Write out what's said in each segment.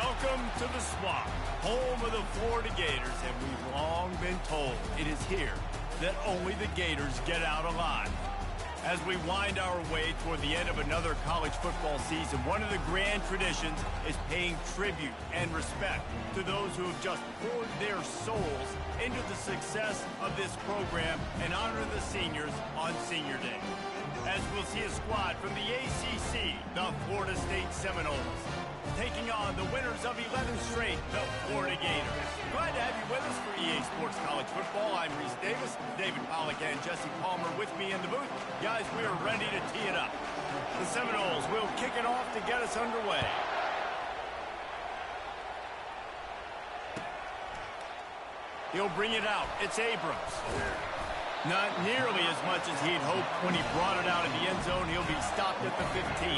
Welcome to the Swamp, home of the Florida Gators, and we've long been told it is here that only the Gators get out alive. As we wind our way toward the end of another college football season, one of the grand traditions is paying tribute and respect to those who have just poured their souls into the success of this program and honor the seniors on Senior Day. As we'll see a squad from the ACC, the Florida State Seminoles, taking on the winners of 11 straight, the Florida Gators. Glad to have you with us for EA Sports College Football. I'm Reese Davis, David Pollack and Jesse Palmer with me in the booth. Guys, we are ready to tee it up. The Seminoles will kick it off to get us underway. He'll bring it out. It's Abrams. Not nearly as much as he'd hoped when he brought it out of the end zone. He'll be stopped at the 15.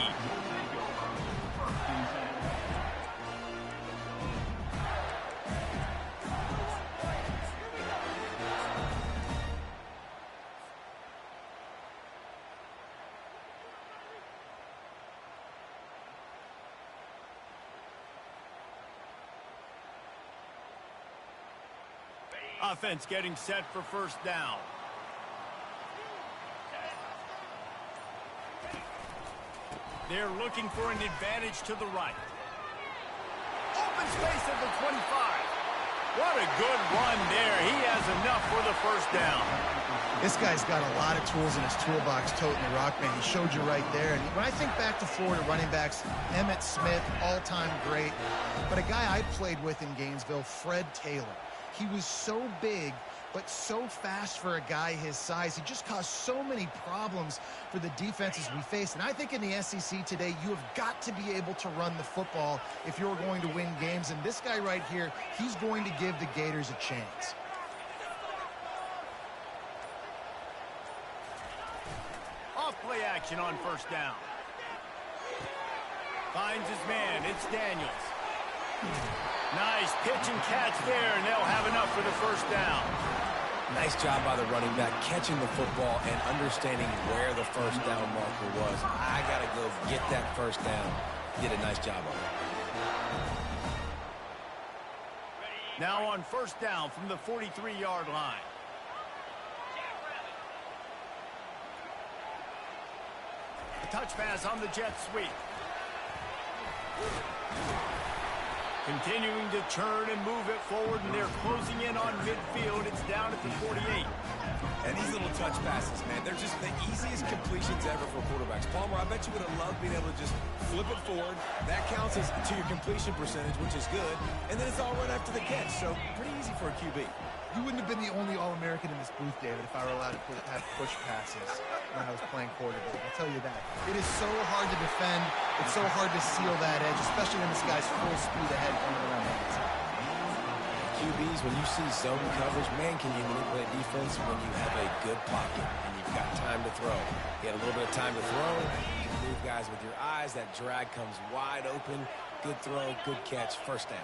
Offense getting set for first down. They're looking for an advantage to the right. Open space at the 25. What a good run there. He has enough for the first down. This guy's got a lot of tools in his toolbox, toting the rock, man. He showed you right there. And when I think back to Florida running backs, Emmitt Smith, all-time great. But a guy I played with in Gainesville, Fred Taylor. He was so big, but so fast for a guy his size. He just caused so many problems for the defenses we face. And I think in the SEC today, you have got to be able to run the football if you're going to win games. And this guy right here, he's going to give the Gators a chance. Off play action on first down. Finds his man. It's Daniels. Nice pitch and catch there, and they'll have enough for the first down. Nice job by the running back, catching the football and understanding where the first down marker was. I got to go get that first down. Did a nice job on it. Now on first down from the 43-yard line. A touch pass on the jet sweep. Continuing to turn and move it forward, and they're closing in on midfield. It's down at the 48. And these little touch passes, man, they're just the easiest completions ever for quarterbacks. Palmer, I bet you would have loved being able to just flip it forward. That counts as to your completion percentage, which is good. And then it's all right after the catch, so pretty easy for a QB. You wouldn't have been the only All-American in this booth, David, if I were allowed to have push passes when I was playing quarterback. I'll tell you that. It is so hard to defend. It's so hard to seal that edge, especially when this guy's full speed ahead coming around the outside. QBs, when you see zone coverage, man, can you manipulate defense when you have a good pocket and you've got time to throw. You had a little bit of time to throw. You move guys with your eyes. That drag comes wide open. Good throw, good catch, first down.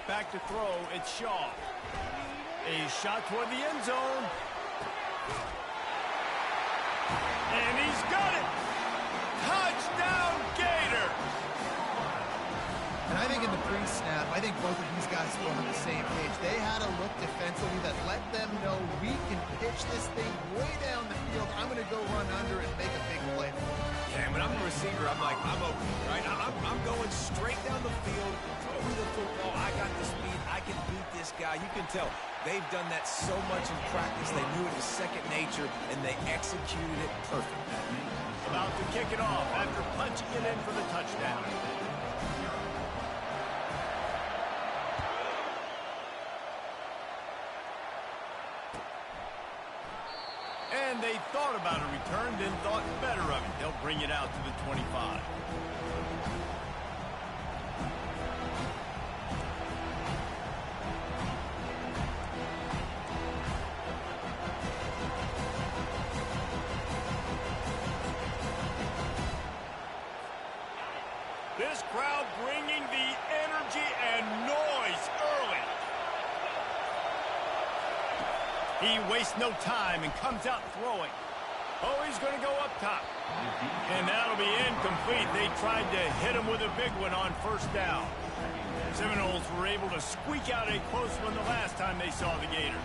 Back to throw, it's Shaw. A shot toward the end zone. And he's got it. Touchdown, Gator. And I think in the pre-snap, I think both of these guys were on the same page. They had a look defensively that let them know we can pitch this thing way down the field. I'm going to go run under and make a big play for it. Yeah, when I'm a receiver, I'm like, I'm open, right? I'm going straight down the field, over the football. I got the speed. I can beat this guy. You can tell they've done that so much in practice. They knew it was second nature, and they executed it perfectly. About to kick it off after punching it in for the touchdown. And they thought about a return, then thought better of it. They'll bring it out to the 25. This crowd bringing the energy and noise early. He wastes no time and comes out throwing. Oh, he's going to go up top. And that'll be incomplete. They tried to hit him with a big one on first down. Seminoles were able to squeak out a close one the last time they saw the Gators.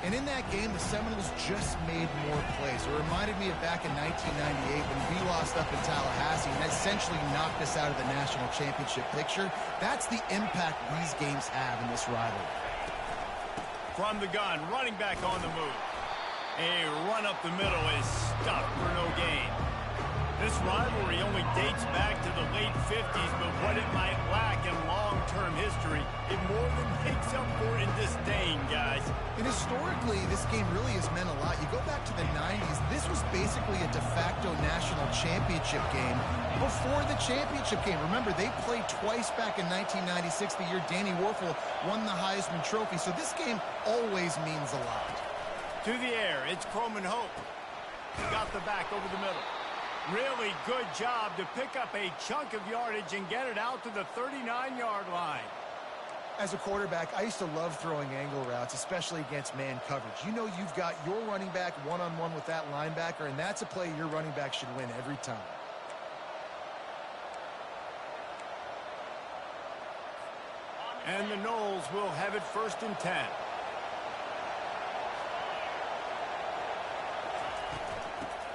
And in that game, the Seminoles just made more plays. It reminded me of back in 1998 when we lost up in Tallahassee and essentially knocked us out of the national championship picture. That's the impact these games have in this rivalry. From the gun, running back on the move. A run up the middle is stopped for no gain. This rivalry only dates back to the late 50s, but what it might lack in long-term history, it more than makes up for in disdain, guys. And historically, this game really has meant a lot. You go back to the 90s, this was basically a de facto national championship game before the championship game. Remember, they played twice back in 1996, the year Danny Werfel won the Heisman Trophy. So this game always means a lot. To the air, it's Croman Hope. Got the back over the middle. Really good job to pick up a chunk of yardage and get it out to the 39-yard line. As a quarterback, I used to love throwing angle routes, especially against man coverage. You know you've got your running back one-on-one with that linebacker, and that's a play your running back should win every time. And the Noles will have it 1st and 10.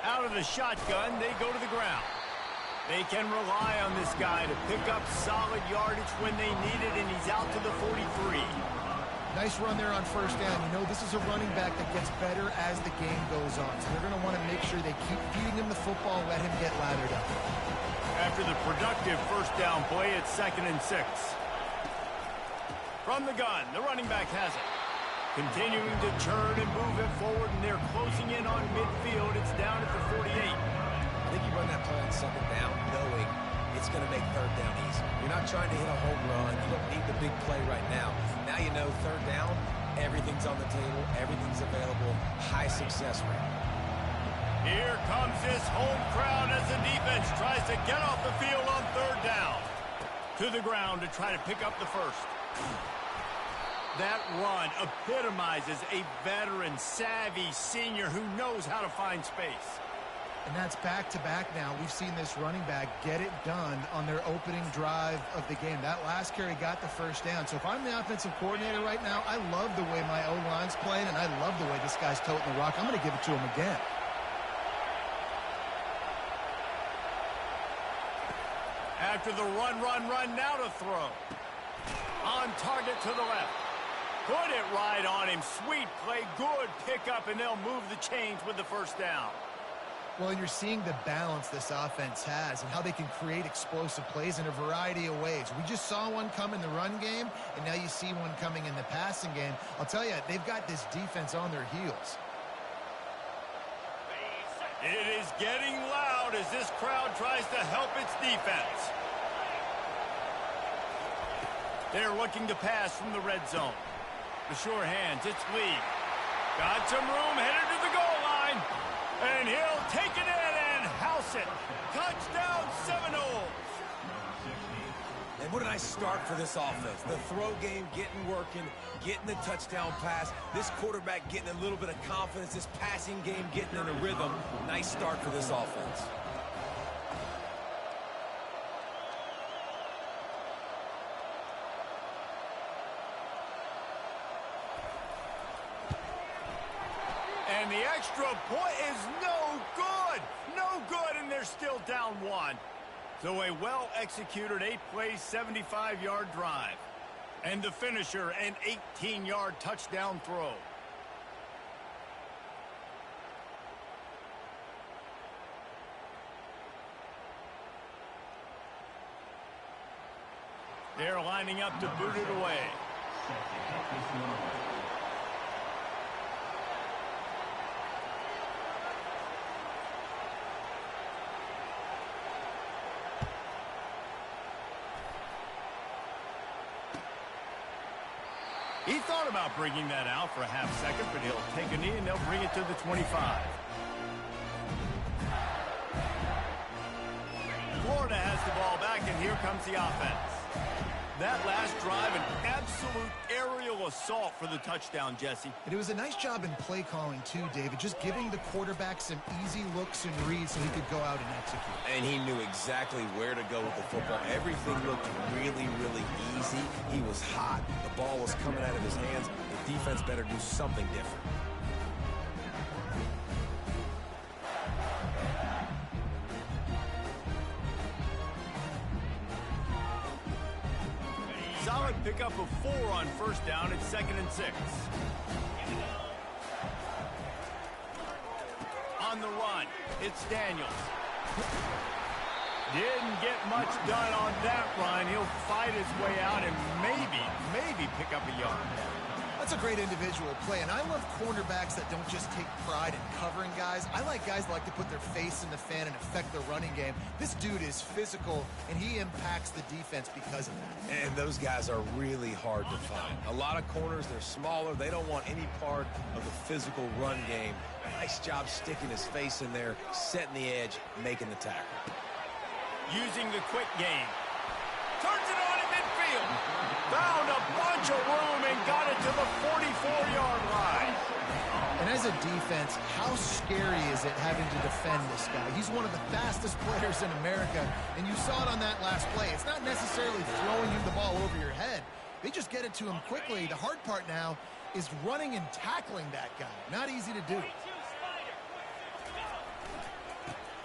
Out of the shotgun, they go to the ground. They can rely on this guy to pick up solid yardage when they need it, and he's out to the 43. Nice run there on 1st down. You know, this is a running back that gets better as the game goes on. So they're going to want to make sure they keep feeding him the football and let him get lathered up. After the productive 1st down play, it's 2nd and 6. From the gun, the running back has it. Continuing to turn and move it forward, and they're closing in on midfield. It's down at the 48. I think you run that play on 2nd down knowing it's going to make 3rd down easy. You're not trying to hit a home run. You don't need the big play right now. Now you know 3rd down, everything's on the table, everything's available, high success rate. Here comes this home crowd as the defense tries to get off the field on 3rd down. To the ground to try to pick up the 1st. That run epitomizes a veteran, savvy senior who knows how to find space. And that's back-to-back now. We've seen this running back get it done on their opening drive of the game. That last carry got the 1st down. So if I'm the offensive coordinator right now, I love the way my O-line's playing, and I love the way this guy's toting the rock. I'm going to give it to him again. After the run, now to throw. On target to the left. Put it right on him. Sweet play, good pickup, and they'll move the chains with the 1st down. Well, and you're seeing the balance this offense has and how they can create explosive plays in a variety of ways. We just saw one come in the run game, and now you see one coming in the passing game. I'll tell you, they've got this defense on their heels. It is getting loud as this crowd tries to help its defense. They're looking to pass from the red zone. The sure hands, it's Lee. Got some room, headed to the goal line. And he'll take it in and house it. Touchdown, Seminoles. And what a nice start for this offense. The throw game getting working, getting the touchdown pass. This quarterback getting a little bit of confidence. This passing game getting in a rhythm. Nice start for this offense. And the extra point is no good. No good, and they're still down 1. So a well-executed 8-play, 75-yard drive. And the finisher, an 18-yard touchdown throw. They're lining up to boot it away. He thought about bringing that out for a half second, but he'll take a knee and they'll bring it to the 25. Florida has the ball back, and here comes the offense. That last drive, an absolute aerial assault for the touchdown, Jesse. And it was a nice job in play calling too, David, just giving the quarterback some easy looks and reads so he could go out and execute. And he knew exactly where to go with the football. Everything looked really, really easy. He was hot. The ball was coming out of his hands. The defense better do something different. Solid pickup of 4 on first down. It's 2nd and 6. On the run, it's Daniels. Didn't get much done on that run. He'll fight his way out and maybe pick up a yard. That's a great individual play, and I love cornerbacks that don't just take pride in covering guys. I like guys that like to put their face in the fan and affect the running game. This dude is physical, and he impacts the defense because of that. And those guys are really hard to find. A lot of corners, they're smaller. They don't want any part of the physical run game. Nice job sticking his face in there, setting the edge, making the tackle. Using the quick game. Turns it on in midfield. Found a bunch of room and got it to the 44-yard line. And as a defense, how scary is it having to defend this guy? He's one of the fastest players in America, and you saw it on that last play. It's not necessarily throwing you the ball over your head. They just get it to him quickly. The hard part now is running and tackling that guy. Not easy to do.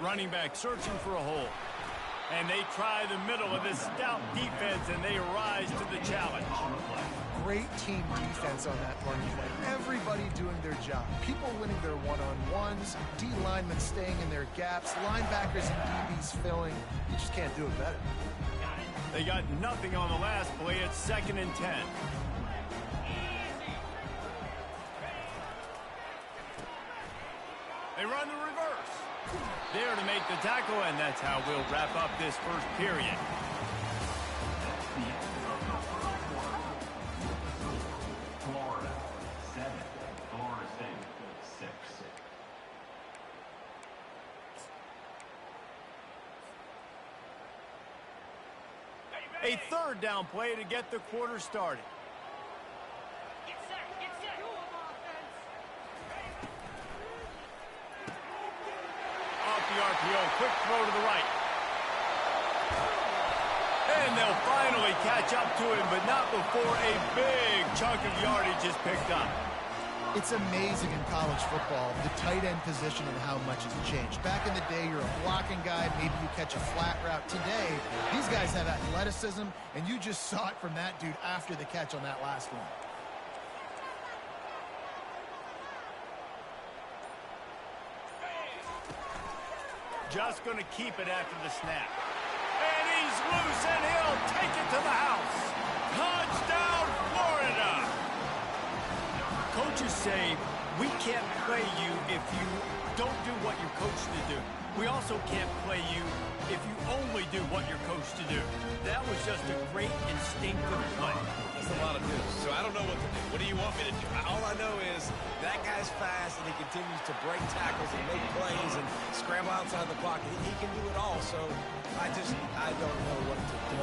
Running back searching for a hole. And they try the middle of this stout defense, and they rise to the challenge. Great team defense on that run play. Everybody doing their job. People winning their one-on-ones, D linemen staying in their gaps, linebackers and DBs filling. You just can't do it better. They got nothing on the last play. It's 2nd and 10. They run the reverse. There to make the tackle, and that's how we'll wrap up this first period. Florida 7, Florida State 6. A 3rd down play to get the quarter started. The RPO, quick throw to the right. And they'll finally catch up to him, but not before a big chunk of yardage is picked up. It's amazing in college football, the tight end position and how much has changed. Back in the day, you're a blocking guy, maybe you catch a flat route. Today, these guys have athleticism, and you just saw it from that dude after the catch on that last one. Just going to keep it after the snap. And he's loose, and he'll take it to the house. Touchdown, Florida! Coaches say, we can't play you if you don't do what you're coached to do. We also can't play you if you only do what you're coached to do. That was just a great instinctive play. That's a lot of news, so I don't know what to do. What do you want me to do? All I know is that guy's fast, and he continues to break tackles and make plays and scramble outside the pocket. He can do it all, so I don't know what to do.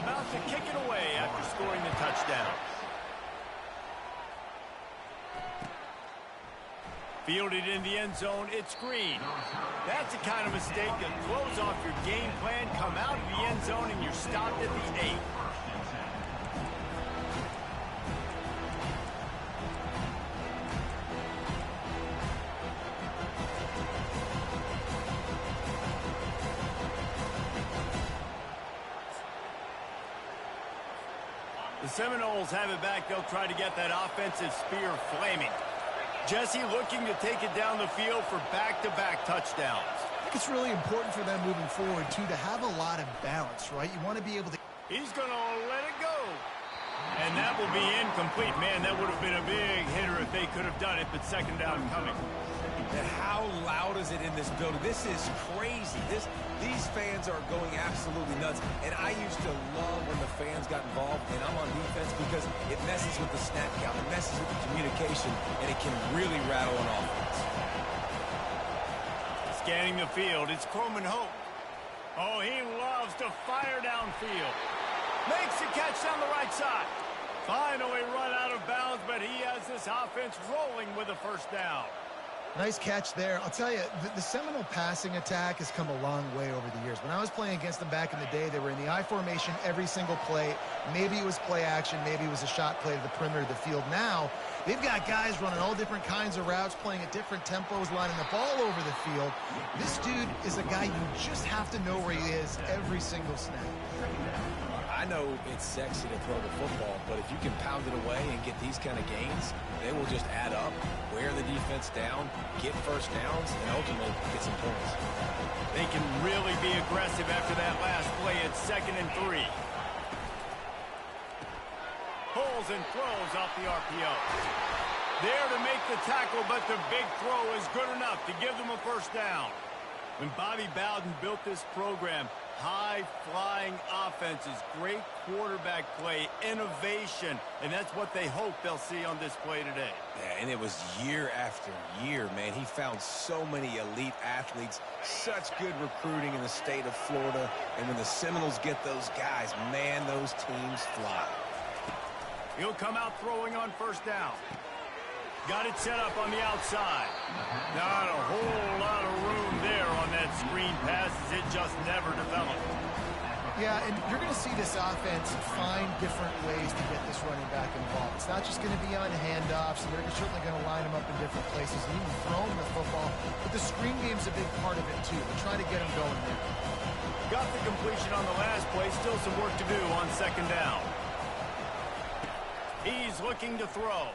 About to kick it away after scoring the touchdown. Fielded in the end zone, it's Green. That's the kind of mistake that throws off your game plan. Come out of the end zone, and you're stopped at the 8. The Seminoles have it back. They'll try to get that offensive spear flaming. Jesse looking to take it down the field for back-to-back touchdowns. I think it's really important for them moving forward, too, to have a lot of balance, right? You want to be able to... He's going to let it go. And that will be incomplete. Man, that would have been a big hitter if they could have done it, but 2nd down coming. And how loud is it in this building? This is crazy. These fans are going absolutely nuts. And I used to love when the fans got involved, and I'm on defense because it messes with the snap count, it messes with the communication, and it can really rattle an offense. Scanning the field, it's Coleman Hope. Oh, he loves to fire downfield. Makes the catch down the right side. Finally run out of bounds, but he has this offense rolling with a first down. Nice catch there. I'll tell you, the Seminole passing attack has come a long way over the years. When I was playing against them back in the day, they were in the I formation every single play. Maybe it was play action. Maybe it was a shot play to the perimeter of the field. Now, they've got guys running all different kinds of routes, playing at different tempos, lining the ball over the field. This dude is a guy you just have to know where he is every single snap. I know it's sexy to throw the football, but if you can pound it away and get these kind of gains, they will just add up, wear the defense down, get first downs, and ultimately get some points. They can really be aggressive after that last play at 2nd and 3. Pulls and throws off the RPO. There to make the tackle, but the big throw is good enough to give them a first down. When Bobby Bowden built this program, high-flying offenses, great quarterback play, innovation, and that's what they hope they'll see on display today. Yeah, and it was year after year, man. He found so many elite athletes, such good recruiting in the state of Florida, and when the Seminoles get those guys, man, those teams fly. He'll come out throwing on first down. Got it set up on the outside. Not a whole lot of room there on that screen pass as it just never developed. Yeah, and you're going to see this offense find different ways to get this running back involved. It's not just going to be on handoffs, and they're certainly going to line them up in different places and even throw them the football. But the screen game's a big part of it, too. They're trying to get them going there. Got the completion on the last play. Still some work to do on 2nd down. He's looking to throw.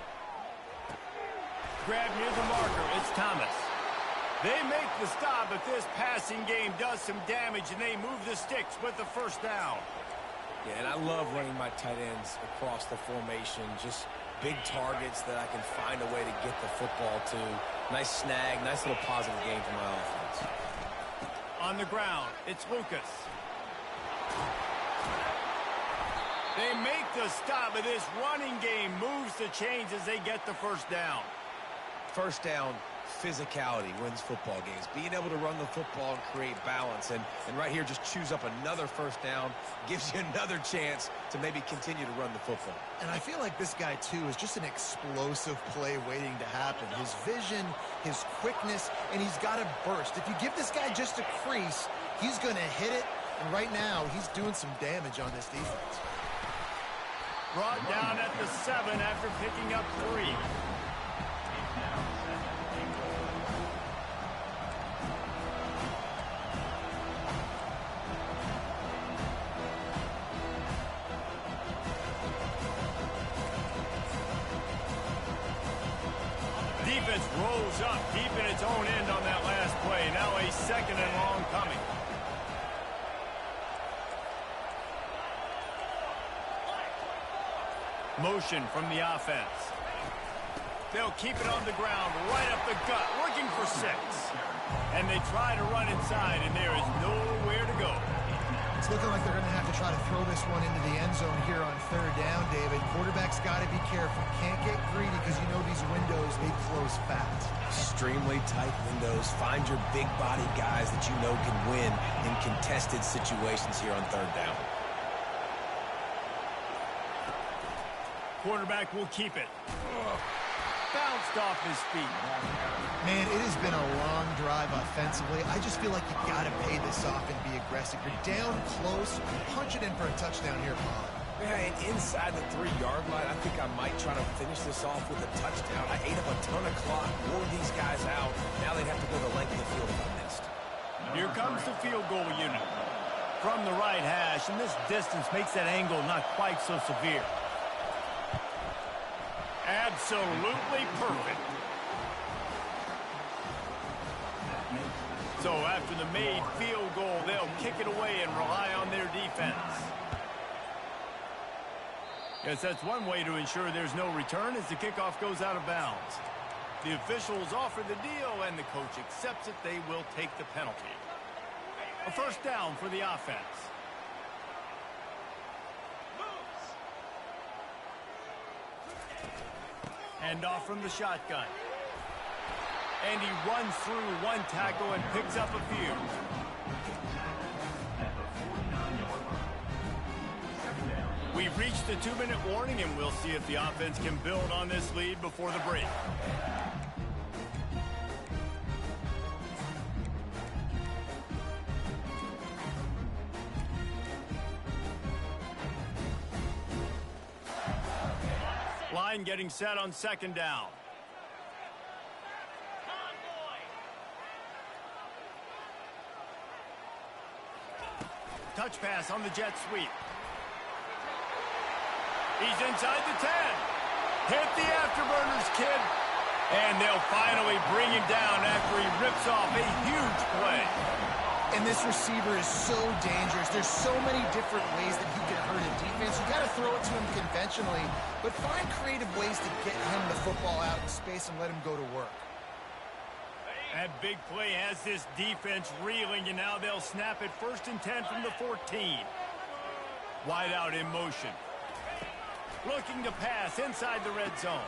Grab near the marker. It's Thomas. They make the stop, but this passing game does some damage, and they move the sticks with the first down. Yeah, and I love running my tight ends across the formation. Just big targets that I can find a way to get the football to. Nice snag, nice little positive game for my offense. On the ground, it's Lucas. They make the stop, but this running game moves the chains as they get the first down. First down, physicality wins football games. Being able to run the football and create balance. And right here, just choose up another first down, gives you another chance to maybe continue to run the football. And I feel like this guy, too, is just an explosive play waiting to happen. His vision, his quickness, and he's got a burst. If you give this guy just a crease, he's going to hit it. And right now, he's doing some damage on this defense. Brought down at the 7 after picking up 3. Defense rolls up deep in its own end on that last play. Now a 2nd and long coming. Motion from the offense. They'll keep it on the ground, right up the gut, looking for 6. And they try to run inside, and there is nowhere to go. It's looking like they're going to have to try to throw this one into the end zone here on 3rd down, David. Quarterback's got to be careful. Can't get greedy because you know these windows, they close fast. Extremely tight windows. Find your big body guys that you know can win in contested situations here on 3rd down. Quarterback will keep it. Bounced off his feet. Man, it has been a long drive offensively. I just feel like you've got to pay this off and be aggressive. You're down close. Punch it in for a touchdown here, Bob. Yeah, and inside the 3-yard line, I think I might try to finish this off with a touchdown. I ate up a ton of clock, wore these guys out. Now they'd have to go the length of the field if I missed. Here comes the field goal unit. From the right hash, and this distance makes that angle not quite so severe. Absolutely perfect. So after the made field goal, they'll kick it away and rely on their defense. Yes, that's one way to ensure there's no return as the kickoff goes out of bounds. The officials offer the deal, and the coach accepts it. They will take the penalty. A first down for the offense. Hand off from the shotgun. And he runs through one tackle and picks up a few. At the 49-yard line. 2nd down. We've reached the 2-minute warning, and we'll see if the offense can build on this lead before the break. Line getting set on 2nd down. Touch pass on the jet sweep. He's inside the 10. Hit the afterburners, kid. And they'll finally bring him down after he rips off a huge play. And this receiver is so dangerous. There's so many different ways that he can hurt a defense. You got to throw it to him conventionally, but find creative ways to get him the football out in space and let him go to work. That big play has this defense reeling, and now they'll snap it 1st and 10 from the 14. Wide out in motion. Looking to pass inside the red zone.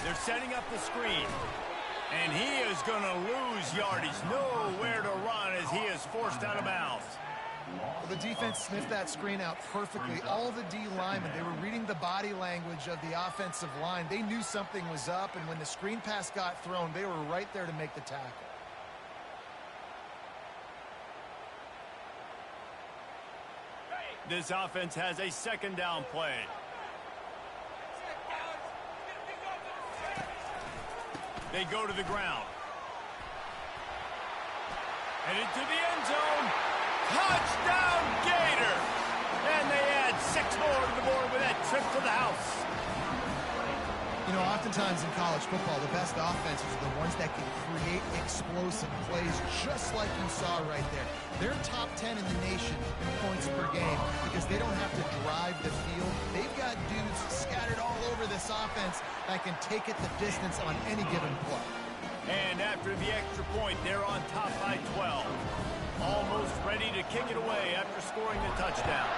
They're setting up the screen. And he is going to lose yardage. Nowhere to run as he is forced out of bounds. Well, the defense sniffed that screen out perfectly. All the D linemen, they were reading the body language of the offensive line. They knew something was up, and when the screen pass got thrown, they were right there to make the tackle. This offense has a 2nd down play. They go to the ground. Headed to the end zone. Touchdown, Gators! And they add 6 more to the board with that trip to the house. You know, oftentimes in college football, the best offenses are the ones that can create explosive plays, just like you saw right there. They're top 10 in the nation in points per game because they don't have to drive the field. They've got dudes scattered all over this offense that can take it the distance on any given play. And after the extra point, they're on top by 12. Almost ready to kick it away after scoring the touchdown.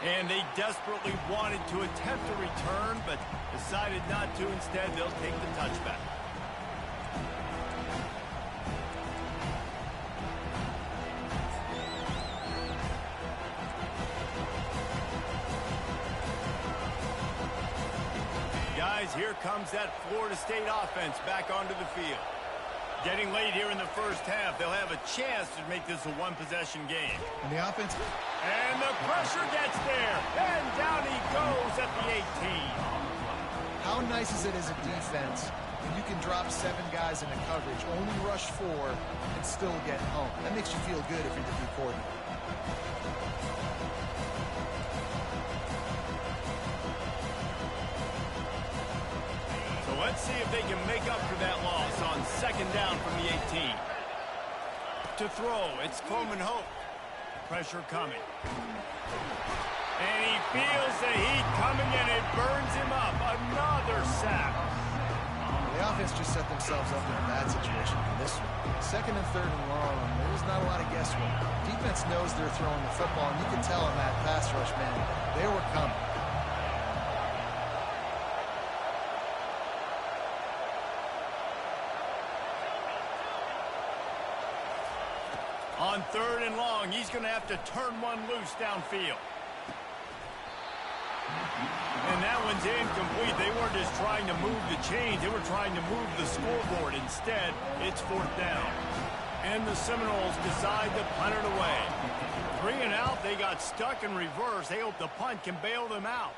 And they desperately wanted to attempt a return, but decided not to. Instead, they'll take the touchback. Guys, here comes that Florida State offense back onto the field. Getting late here in the first half, they'll have a chance to make this a one-possession game. And the offense... And the pressure gets there. And down he goes at the 18. How nice is it as a defense when you can drop 7 guys into coverage, only rush 4, and still get home? That makes you feel good if you're the D coordinator. Let's see if they can make up for that loss on 2nd down from the 18. To throw, it's Coleman Hope. Pressure coming. And he feels the heat coming, and it burns him up. Another sack. The offense just set themselves up in a bad situation for this one. 2nd and 3rd and long, there's not a lot of guesswork. Defense knows they're throwing the football, and you can tell in that pass rush, man, they were coming. On 3rd and long, he's going to have to turn one loose downfield. And that one's incomplete. They weren't just trying to move the chains. They were trying to move the scoreboard. Instead, it's 4th down. And the Seminoles decide to punt it away. 3 and out, they got stuck in reverse. They hope the punt can bail them out.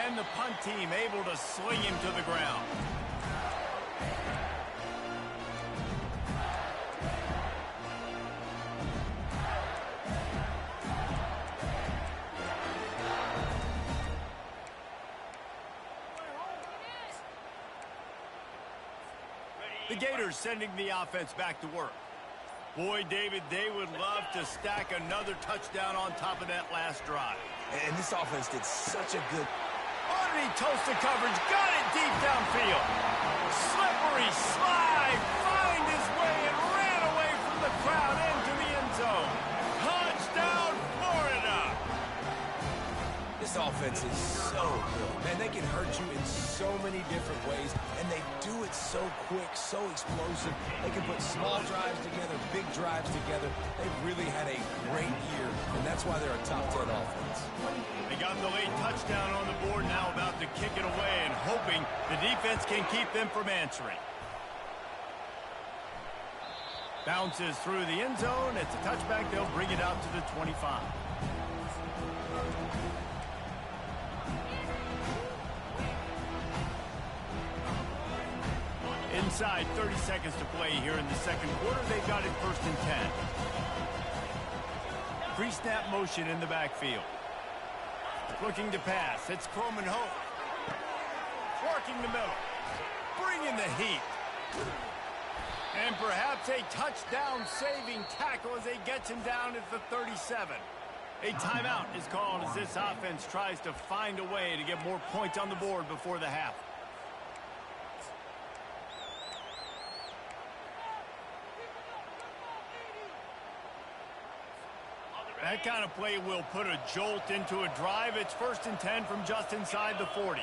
And the punt team able to sling him to the ground. The Gators sending the offense back to work. Boy, David, they would love to stack another touchdown on top of that last drive. And this offense did such a good... Underneath toasted coverage, got it deep downfield. Slippery slide, find his way and ran away from the crowd into the end zone. Touchdown, Florida! This This offense is so good. Man, they can hurt you in so many different ways, and they do it so quick, so explosive. They can put small drives together, big drives together. They've really had a great year, and that's why they're a top 10 offense. They got the late touchdown on the board, now about to kick it away and hoping the defense can keep them from answering. Bounces through the end zone. It's a touchback. They'll bring it out to the 25. Inside 30 seconds to play here in the second quarter. They've got it 1st and 10. Pre-snap motion in the backfield. Looking to pass. It's Croman Hope. Working the middle. Bringing the heat. And perhaps a touchdown-saving tackle as they get him down at the 37. A timeout is called as this offense tries to find a way to get more points on the board before the half. That kind of play will put a jolt into a drive. It's 1st and 10 from just inside the 40.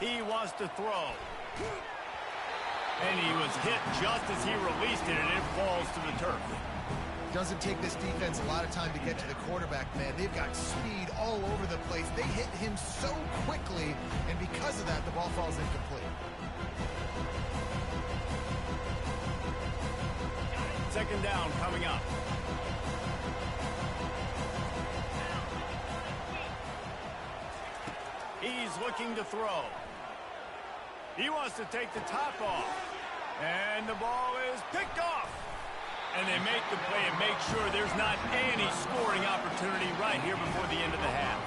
He wants to throw. And he was hit just as he released it, and it falls to the turf. Doesn't take this defense a lot of time to get to the quarterback, man. They've got speed all over the place. They hit him so quickly, and because of that, the ball falls incomplete. Second down coming up. He's looking to throw. He wants to take the top off. And the ball is picked off. And they make the play and make sure there's not any scoring opportunity right here before the end of the half.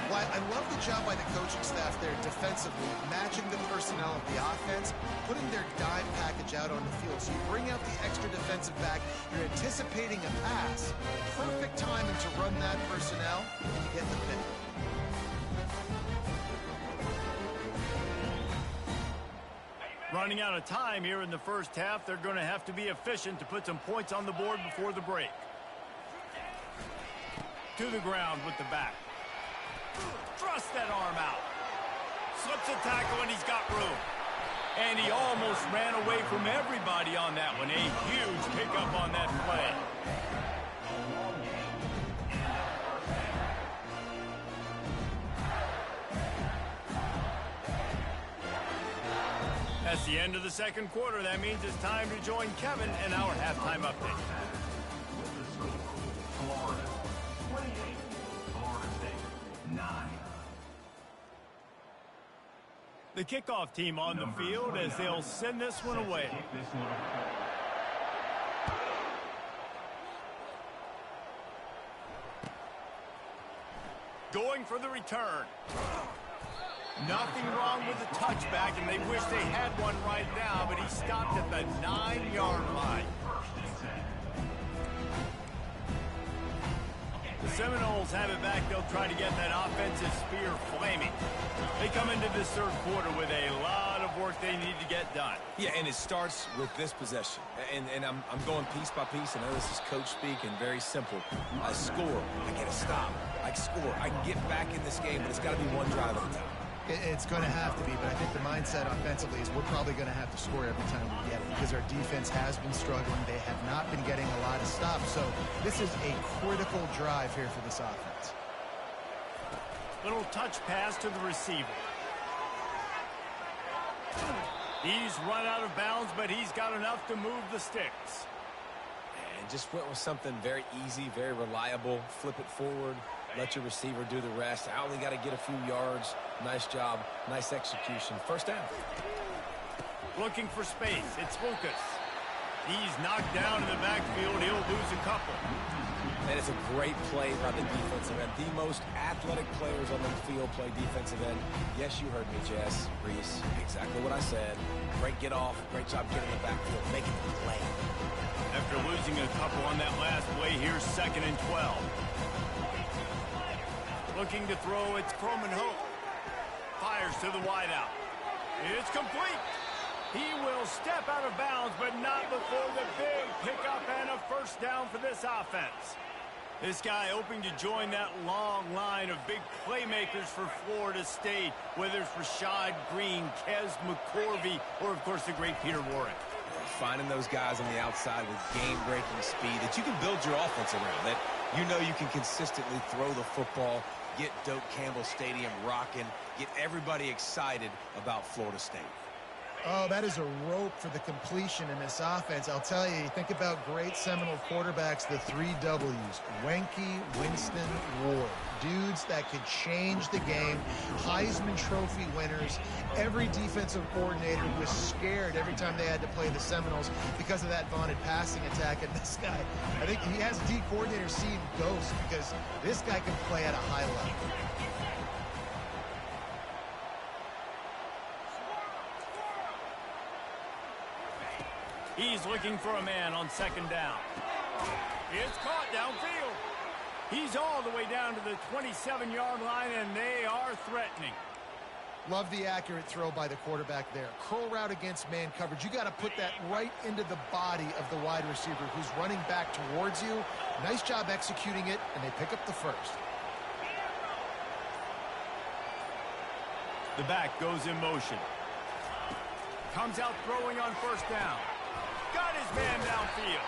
Well, I love the job by the coaching staff there defensively, matching the personnel of the offense, putting their dime package out on the field. So you bring out the extra defensive back, you're anticipating a pass. Perfect timing to run that personnel, and you get the pick. Running out of time here in the first half. They're going to have to be efficient to put some points on the board before the break. To the ground with the back. Thrust that arm out. Slips a tackle, and he's got room. And he almost ran away from everybody on that one. A huge pickup on that play. That's the end of the second quarter. That means it's time to join Kevin in our halftime update. Florida 28, Florida State 9. The kickoff team on the field as they'll send this one away. Going for the return. Nothing wrong with the touchback, and they wish they had one right now, but he stopped at the 9-yard line. The Seminoles have it back. They'll try to get that offensive spear flaming. They come into this third quarter with a lot of work they need to get done. Yeah, and it starts with this possession. And I'm going piece by piece. I know this is coach speak and very simple. I score. I get a stop. I score. I can get back in this game, but it's got to be one drive at a time. It's going to have to be, but I think the mindset offensively is we're probably going to have to score every time we get it because our defense has been struggling. They have not been getting a lot of stops. So this is a critical drive here for this offense. Little touch pass to the receiver. He's run out of bounds, but he's got enough to move the sticks. And just went with something very easy, very reliable. Flip it forward. Let your receiver do the rest. I only got to get a few yards. Nice job. Nice execution. First down. Looking for space. It's Lucas. He's knocked down in the backfield. He'll lose a couple. And it's a great play by the defensive end. The most athletic players on the field play defensive end. Yes, you heard me, Jess, Reese. Exactly what I said. Great get off. Great job getting in the backfield. Making the play. After losing a couple on that last play, here's 2nd and 12. Looking to throw, it's Croman Hope. Fires to the wideout. It's complete. He will step out of bounds, but not before the big pickup and a first down for this offense. This guy hoping to join that long line of big playmakers for Florida State, whether it's Rashad Green, Kez McCorvey, or, of course, the great Peter Warrick. Finding those guys on the outside with game-breaking speed that you can build your offense around, that you know you can consistently throw the football, get Doak Campbell Stadium rocking, get everybody excited about Florida State. Oh, that is a rope for the completion in this offense. I'll tell you, think about great Seminole quarterbacks, the 3 W's, Wenke, Winston, Ward. Dudes that could change the game, Heisman Trophy winners. Every defensive coordinator was scared every time they had to play the Seminoles because of that vaunted passing attack. And this guy, I think he has D coordinator seeing ghosts because this guy can play at a high level. He's looking for a man on 2nd down. It's caught downfield. He's all the way down to the 27-yard line, and they are threatening. Love the accurate throw by the quarterback there. Curl route against man coverage. You got to put that right into the body of the wide receiver who's running back towards you. Nice job executing it, and they pick up the first. The back goes in motion. Comes out throwing on 1st down. Got his man downfield.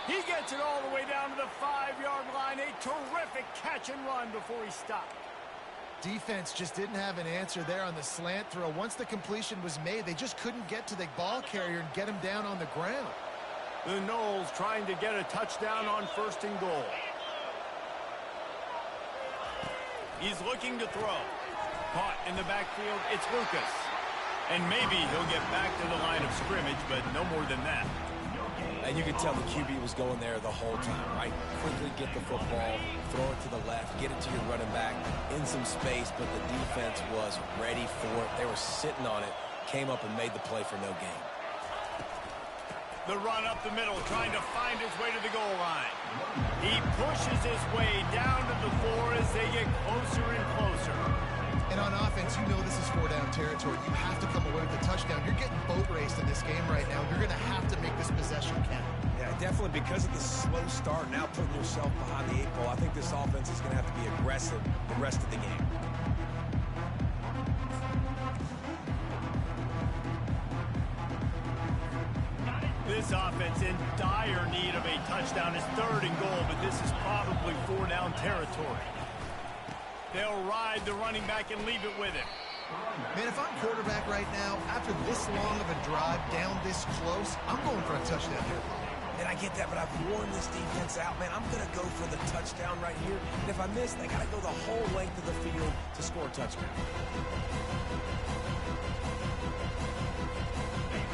He gets it all the way down to the 5-yard line. A terrific catch and run before he stopped. Defense just didn't have an answer there on the slant throw. Once the completion was made, they just couldn't get to the ball carrier and get him down on the ground. The Noles trying to get a touchdown on 1st and goal. He's looking to throw. Caught in the backfield, it's Lucas. And maybe he'll get back to the line of scrimmage, but no more than that. And you could tell the QB was going there the whole time, right? Quickly get the football, throw it to the left, get it to your running back in some space, but the defense was ready for it. They were sitting on it, came up and made the play for no gain. The run up the middle, trying to find his way to the goal line. He pushes his way down to the 4 as they get closer and closer. And on offense, you know this is 4-down territory. You have to come away with a touchdown. You're getting boat raced in this game right now. You're going to have to make this possession count. Yeah, definitely because of the slow start, now putting yourself behind the 8 ball. I think this offense is going to have to be aggressive the rest of the game. This offense in dire need of a touchdown. Is 3rd and goal, but this is probably 4-down territory. They'll ride the running back and leave it with him. Man, if I'm quarterback right now, after this long of a drive down this close, I'm going for a touchdown here. And I get that, but I've worn this defense out, man. I'm going to go for the touchdown right here. And if I miss, they got to go the whole length of the field to score a touchdown.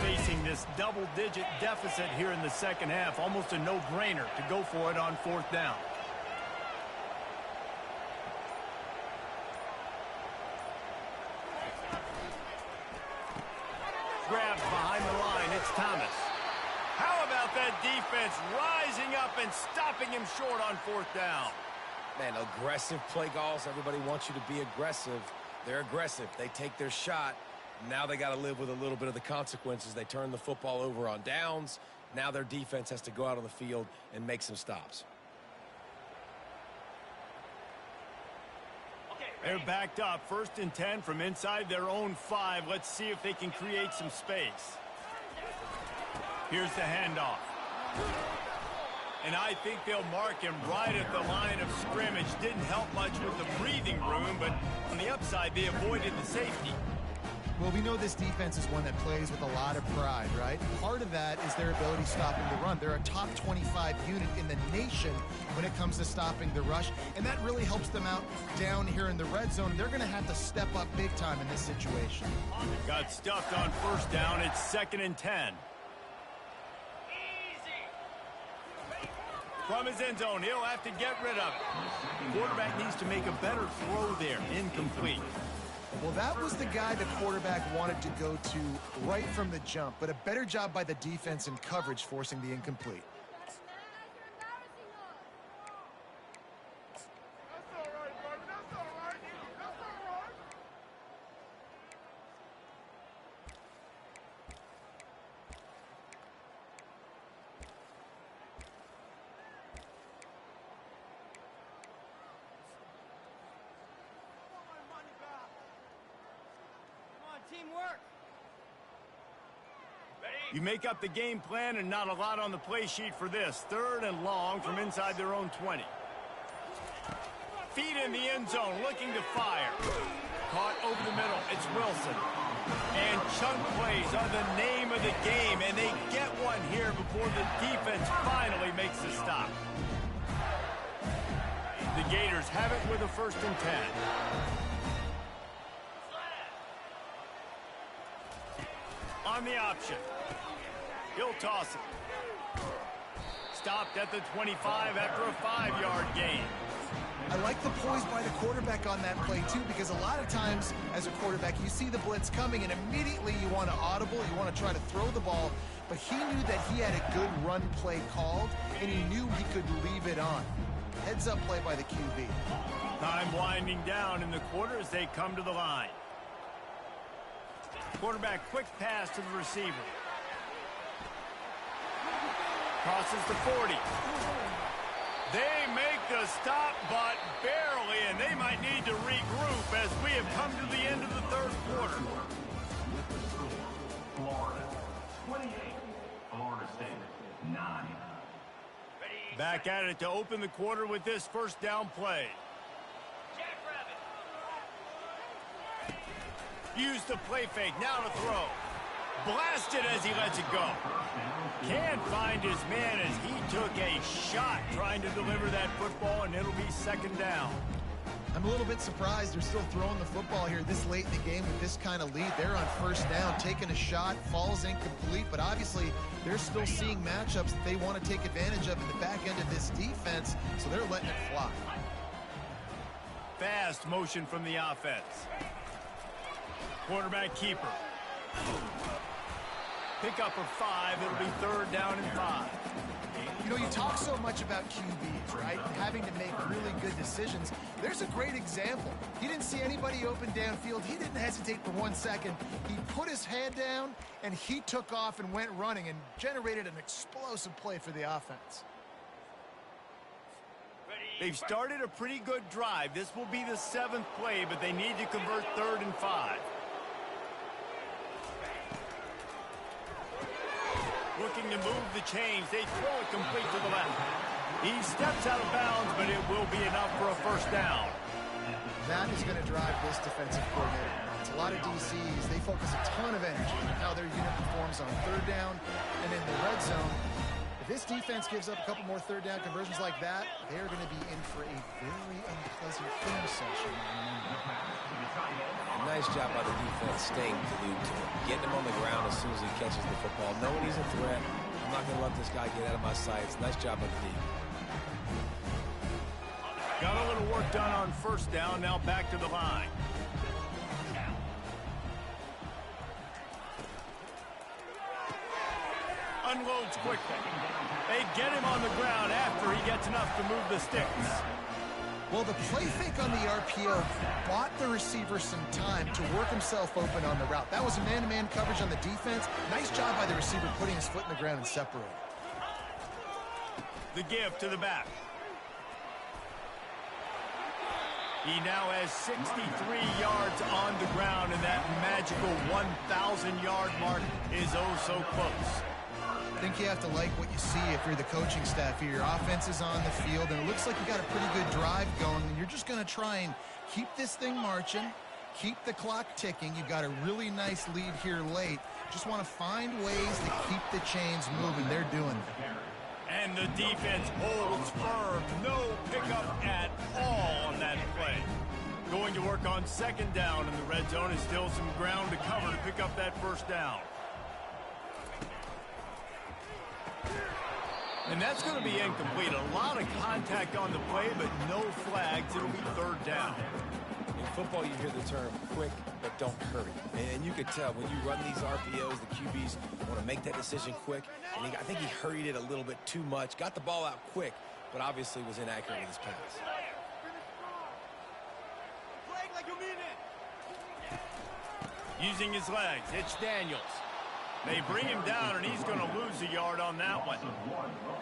Facing this double-digit deficit here in the 2nd half, almost a no-brainer to go for it on 4th down. Grabs behind the line, it's Thomas. How about that defense rising up and stopping him short on 4th down? Man, aggressive play calls. Everybody wants you to be aggressive. They're aggressive. They take their shot. Now they got to live with a little bit of the consequences. They turn the football over on downs. Now their defense has to go out on the field and make some stops. They're backed up, 1st and 10 from inside their own 5. Let's see if they can create some space. Here's the handoff. And I think they'll mark him right at the line of scrimmage. Didn't help much with the breathing room, but on the upside, they avoided the safety. Well, we know this defense is one that plays with a lot of pride, right? Part of that is their ability stopping the run. They're a top 25 unit in the nation when it comes to stopping the rush, and that really helps them out down here in the red zone. They're going to have to step up big time in this situation. Got stuffed on 1st down. It's 2nd and 10. From his end zone, he'll have to get rid of it. Quarterback needs to make a better throw there. Incomplete. Well, that was the guy the quarterback wanted to go to right from the jump, but a better job by the defense in coverage forcing the incomplete. Teamwork. You make up the game plan and not a lot on the play sheet for this. 3rd and long from inside their own 20. Feet in the end zone, looking to fire. Caught over the middle, it's Wilson. And chunk plays are the name of the game, and they get one here before the defense finally makes the stop. The Gators have it with a 1st and 10. On the option. He'll toss it. Stopped at the 25 after a 5-yard gain. I like the poise by the quarterback on that play, too, because a lot of times as a quarterback, you see the blitz coming, and immediately you want to audible, you want to try to throw the ball, but he knew that he had a good run play called, and he knew he could leave it on. Heads-up play by the QB. Time winding down in the quarter as they come to the line. Quarterback quick pass to the receiver. Crosses the 40. They make the stop, but barely, and they might need to regroup as we have come to the end of the 3rd quarter. Florida 28, Florida State 9. Back at it to open the quarter with this 1st down play. Use the play fake, now to throw. Blasted as he lets it go. Can't find his man as he took a shot trying to deliver that football, and it'll be 2nd down. I'm a little bit surprised they're still throwing the football here this late in the game with this kind of lead. They're on 1st down, taking a shot, falls incomplete, but obviously they're still seeing matchups that they want to take advantage of in the back end of this defense, so they're letting it fly. Fast motion from the offense. Quarterback keeper. Pick up of 5. It'll be 3rd down and 5. You know, you talk so much about QBs, right? Having to make really good decisions. There's a great example. He didn't see anybody open downfield. He didn't hesitate for 1 second. He put his head down, and he took off and went running and generated an explosive play for the offense. They've started a pretty good drive. This will be the 7th play, but they need to convert 3rd and 5. Looking to move the chains. They throw it complete to the left. He steps out of bounds, but it will be enough for a 1st down. That is going to drive this defensive coordinator. It's a lot of DCs. They focus a ton of energy on how their unit performs on 3rd down and in the red zone. If this defense gives up a couple more 3rd down conversions like that, they're going to be in for a very unpleasant film session. Nice job by the defense staying glued to him, getting him on the ground as soon as he catches the football, knowing he's a threat. I'm not going to let this guy get out of my sights. Nice job by the D. Got a little work done on 1st down, now back to the line. Unloads quickly. They get him on the ground after he gets enough to move the sticks. Well, the play fake on the RPO bought the receiver some time to work himself open on the route. That was a man-to-man coverage on the defense. Nice job by the receiver putting his foot in the ground and separating. The give to the back. He now has 63 yards on the ground, and that magical 1,000-yard mark is oh so close. I think you have to like what you see if you're the coaching staff here. Your offense is on the field, and it looks like you got a pretty good drive going, and you're just going to try and keep this thing marching, keep the clock ticking. You've got a really nice lead here late. Just want to find ways to keep the chains moving. They're doing it. And the defense holds firm. No pickup at all on that play. Going to work on 2nd down, and the red zone is still some ground to cover to pick up that 1st down. And that's going to be incomplete. A lot of contact on the play, but no flags. It'll be 3rd down. In football, you hear the term quick, but don't hurry. And you could tell when you run these RPOs, the QBs want to make that decision quick. And I think he hurried it a little bit too much. Got the ball out quick, but obviously was inaccurate with his pass. Using his legs, it's Daniels. They bring him down, and he's going to lose a yard on that one.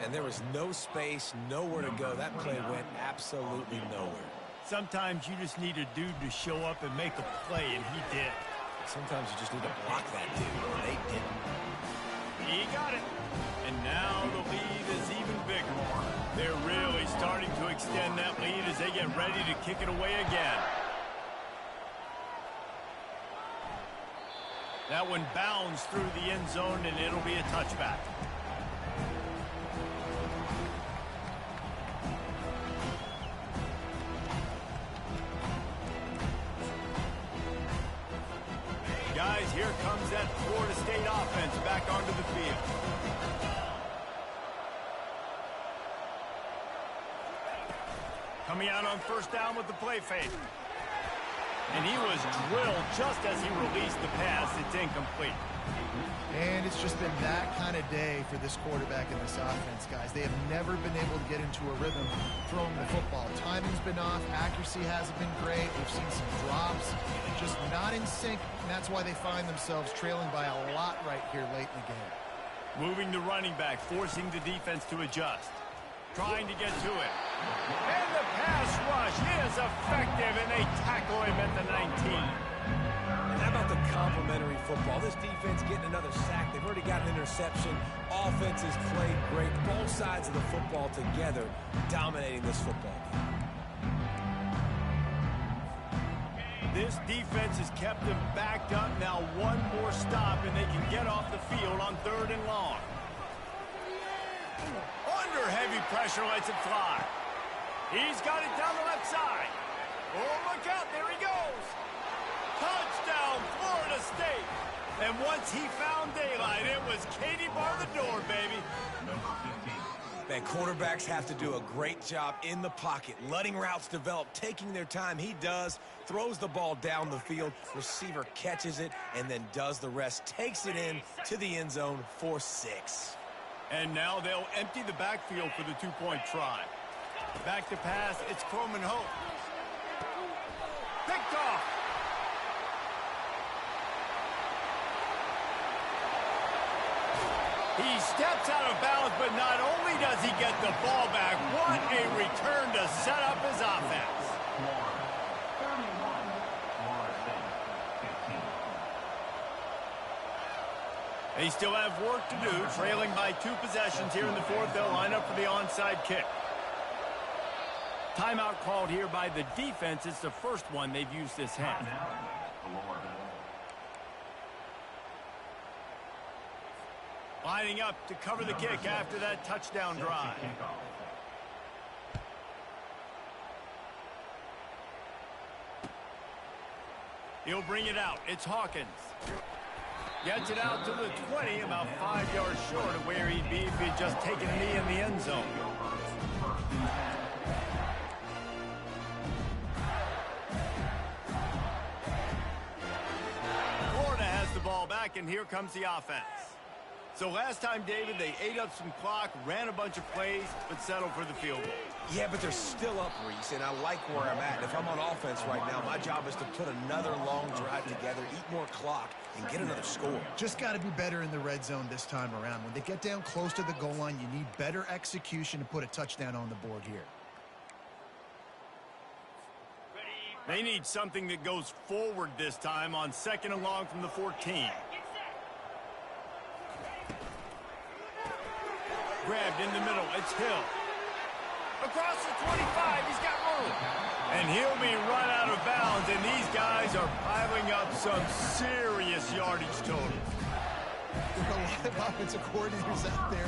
And there was no space, nowhere to go. That play went absolutely nowhere. Sometimes you just need a dude to show up and make a play, and he did. Sometimes you just need to block that dude. They didn't. He got it. And now the lead is even bigger. They're really starting to extend that lead as they get ready to kick it away again. That one bounds through the end zone, and it'll be a touchback. Guys, here comes that Florida State offense back onto the field. Coming out on first down with the play fake. And he was drilled just as he released the pass. It's incomplete. And it's just been that kind of day for this quarterback and this offense, guys. They have never been able to get into a rhythm throwing the football. Timing's been off. Accuracy hasn't been great. We've seen some drops. Just not in sync, and that's why they find themselves trailing by a lot right here late in the game. Moving the running back, forcing the defense to adjust. Trying to get to it. And the pass rush is effective, and they tackle him at the 19. And how about the complimentary football? This defense getting another sack. They've already got an interception. Offense has played great. Both sides of the football together dominating this football game. This defense has kept them backed up. Now one more stop, and they can get off the field on 3rd and long. Under heavy pressure, lets it fly. He's got it down the left side. Oh, look out, there he goes. Touchdown, Florida State. And once he found daylight, it was Katie bar the door, baby. Man, quarterbacks have to do a great job in the pocket, letting routes develop, taking their time. He does, throws the ball down the field, receiver catches it, and then does the rest, takes it in to the end zone for 6. And now they'll empty the backfield for the 2-point try. Back to pass, it's Coleman Hope. Picked off. He steps out of bounds, but not only does he get the ball back, what a return to set up his offense. They still have work to do, trailing by 2 possessions here in the 4th. They'll line up for the onside kick. Timeout called here by the defense. It's the first one they've used this half. Lining up to cover the kick after that touchdown drive. He'll bring it out. It's Hawkins. Gets it out to the 20, about 5 yards short of where he'd be if he'd just taken a knee in the end zone. Florida has the ball back, and here comes the offense. So last time, David, they ate up some clock, ran a bunch of plays, but settled for the field goal. Yeah, but they're still up, Reese, and I like where I'm at. And if I'm on offense right now, my job is to put another long drive together, eat more clock, and get another score. Just got to be better in the red zone this time around. When they get down close to the goal line, you need better execution to put a touchdown on the board here. They need something that goes forward this time on 2nd and long from the 14. Grabbed in the middle. It's Hill. Across the 25. He's got room. And he'll be run out of bounds. And these guys are piling up some serious yardage totals. There are a lot of offensive coordinators out there.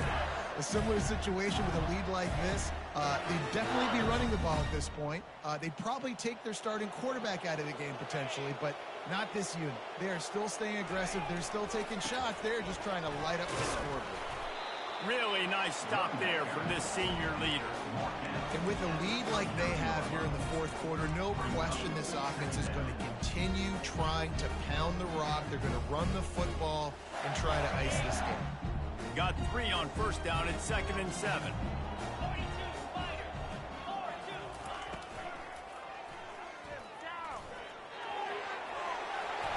A similar situation with a lead like this. They'd definitely be running the ball at this point. They'd probably take their starting quarterback out of the game potentially, but not this unit. They are still staying aggressive. They're still taking shots. They're just trying to light up the scoreboard. Really nice stop there from this senior leader. And with a lead like they have here in the 4th quarter, no question this offense is going to continue trying to pound the rock. They're going to run the football and try to ice this game. Got 3 on first down. It's 2nd and 7.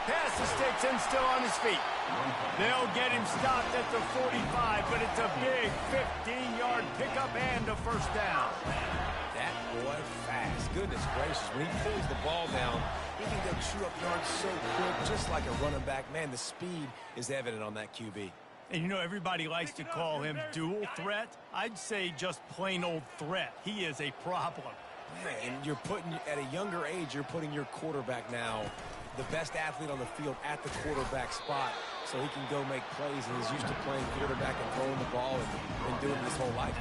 Pass the sticks and still on his feet. They'll get him stopped at the 45, but it's a big 15-yard pickup and a first down. That boy fast. Goodness gracious. When he pulls the ball down, He can go chew up yards so quick, just like a running back. Man, the speed is evident on that QB. And you know, everybody likes to call him dual threat. I'd say just plain old threat. He is a problem. Man, and you're putting, at a younger age, you're putting your quarterback now, the best athlete on the field, at the quarterback spot, so he can go make plays, and he's used to playing quarterback and throwing the ball and been doing it his whole life.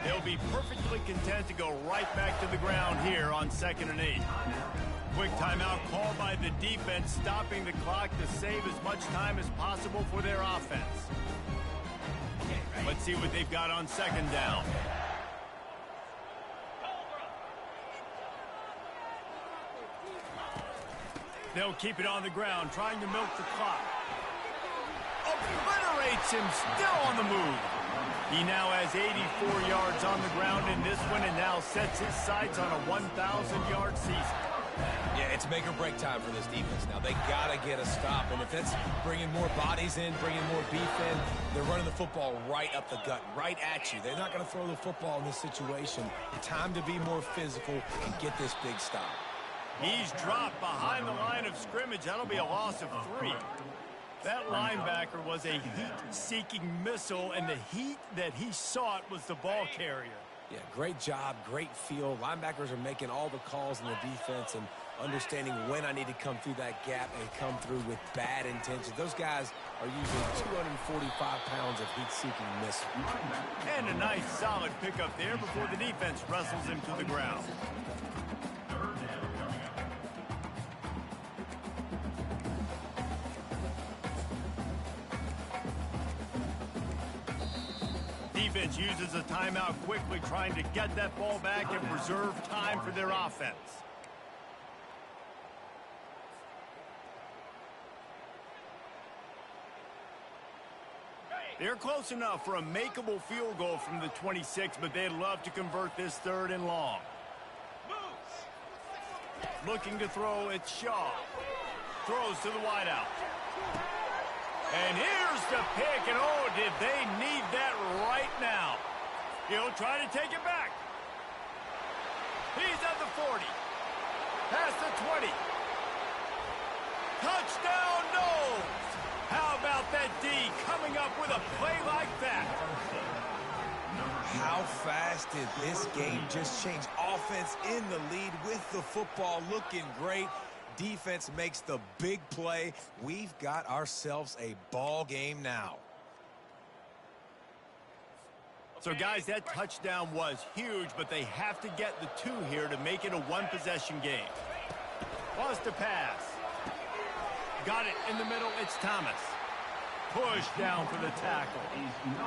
They'll be perfectly content to go right back to the ground here on 2nd and 8. Quick timeout called by the defense, stopping the clock to save as much time as possible for their offense. Let's see what they've got on 2nd down. They'll keep it on the ground, trying to milk the clock. Obliterates him, still on the move. He now has 84 yards on the ground in this one and now sets his sights on a 1,000-yard season. Yeah, it's make or break time for this defense now. They got to get a stop, and if that's bringing more bodies in, bringing more beef in, they're running the football right up the gut, right at you. They're not going to throw the football in this situation. Time to be more physical and get this big stop. He's dropped behind the line of scrimmage. That'll be a loss of 3. That linebacker was a heat-seeking missile, and the heat that he sought was the ball carrier. Yeah, great job, great feel. Linebackers are making all the calls in the defense and understanding when I need to come through that gap and come through with bad intentions. Those guys are using 245 pounds of heat-seeking missile. And a nice solid pickup there before the defense wrestles him to the ground. Defense uses a timeout quickly, trying to get that ball back and preserve time for their offense. They're close enough for a makeable field goal from the 26, but they'd love to convert this 3rd and long. Looking to throw, it's Shaw. Throws to the wideout. And here's the pick, and oh, did they need that right now. He'll try to take it back. He's at the 40. Past the 20. Touchdown, no! How about that D coming up with a play like that? How fast did this game just change? Offense in the lead with the football, looking great. Defense makes the big play. We've got ourselves a ball game now. So, guys, that touchdown was huge, but they have to get the 2 here to make it a 1-possession game. Lost a pass. Got it in the middle. It's Thomas. Push down for the tackle.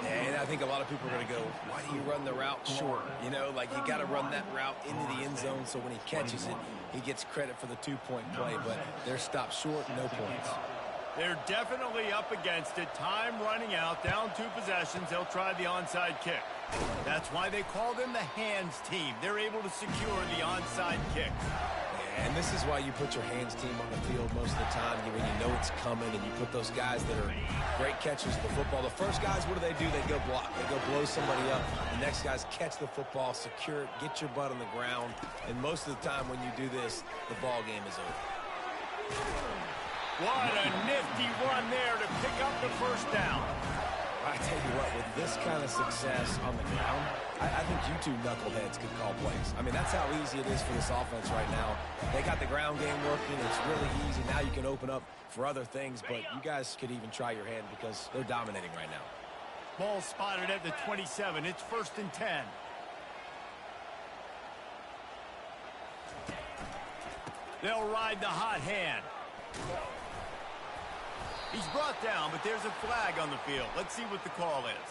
And I think a lot of people are going to go, why do you run the route short? You know, like you got to run that route into the end zone so when he catches it, he gets credit for the 2-point play. But they're stopped short, no points. They're definitely up against it. Time running out, down 2 possessions. They'll try the onside kick. That's why they call them the hands team. They're able to secure the onside kick. And this is why you put your hands team on the field most of the time when you know it's coming, and you put those guys that are great catchers of the football. The first guys, what do? They go block. They go blow somebody up. The next guys catch the football, secure it, get your butt on the ground. And most of the time when you do this, the ball game is over. What a nifty run there to pick up the 1st down. I tell you what, with this kind of success on the ground, I think you 2 knuckleheads could call plays. I mean, that's how easy it is for this offense right now. They got the ground game working. It's really easy. Now you can open up for other things, but you guys could even try your hand because they're dominating right now. Ball spotted at the 27. It's 1st and 10. They'll ride the hot hand. He's brought down, but there's a flag on the field. Let's see what the call is.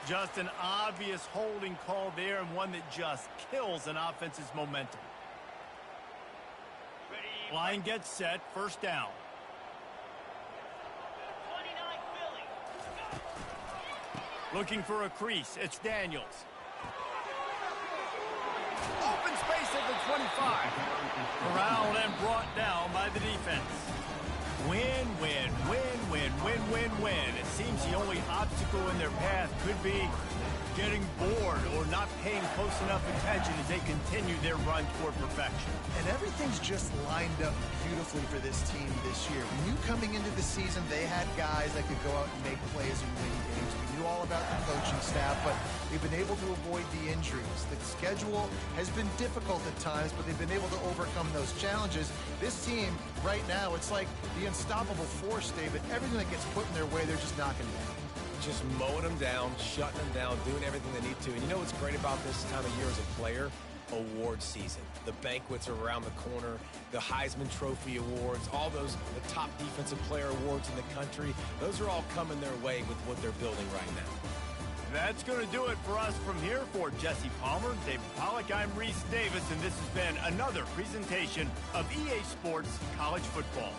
Just an obvious holding call there, and one that just kills an offense's momentum. Line gets set, 1st down. Looking for a crease, it's Daniels. Open space at the 25. Corralled and brought down by the defense. Win, win, win, win, win, win, win. It seems the only option obstacle in their path could be getting bored or not paying close enough attention as they continue their run toward perfection. And everything's just lined up beautifully for this team this year. We knew coming into the season they had guys that could go out and make plays and win games. We knew all about the coaching staff, but they've been able to avoid the injuries. The schedule has been difficult at times, but they've been able to overcome those challenges. This team, right now, it's like the unstoppable force, David. Everything that gets put in their way, they're just knocking down. Just mowing them down, shutting them down, doing everything they need to. And you know what's great about this time of year as a player? Award season. The banquets are around the corner, the Heisman Trophy awards, all those, the top defensive player awards in the country. Those are all coming their way with what they're building right now. That's going to do it for us from here. For Jesse Palmer, David Pollack, I'm Reese Davis, and this has been another presentation of EA Sports College Football.